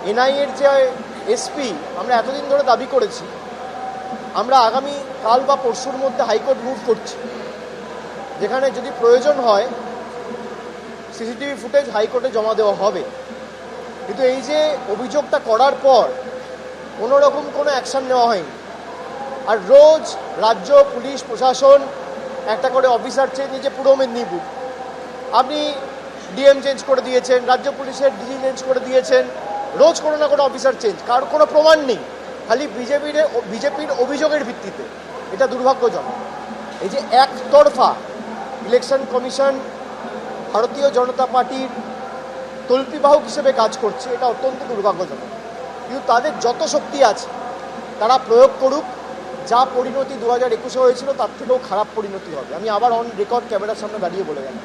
এনআইএর যে এসপি আমরা এতদিন ধরে দাবি করেছি, আমরা আগামী কাল বা পরশুর মধ্যে হাইকোর্ট মুভ করছি, যেখানে যদি প্রয়োজন হয় সিসিটিভি ফুটেজ হাইকোর্টে জমা দেওয়া হবে। কিন্তু এই যে অভিযোগটা করার পর কোনো রকম কোনো অ্যাকশান নেওয়া হয়নি। আর রোজ রাজ্য পুলিশ প্রশাসন একটা করে অফিসার চেঞ্জ, যে পুরো মেদিনীপুর আপনি ডিএম চেঞ্জ করে দিয়েছেন, রাজ্য পুলিশের ডিজি চেঞ্জ করে দিয়েছেন, রোজ কোনো না কোনো অফিসার চেঞ্জ, কার কোনো প্রমাণ নেই, খালি বিজেপির অভিযোগের ভিত্তিতে। এটা দুর্ভাগ্যজনক। এই যে একতরফা ইলেকশন কমিশন ভারতীয় জনতা পার্টির তল্পিবাহক হিসেবে কাজ করছে, এটা অত্যন্ত দুর্ভাগ্যজনক। কিন্তু তাদের যত শক্তি আছে তারা প্রয়োগ করুক। যা পরিণতি 2021-এ হয়েছিল তার থেকেও খারাপ পরিণতি হবে। আমি আবার অন রেকর্ড ক্যামেরার সামনে দাঁড়িয়ে বলে গেলাম।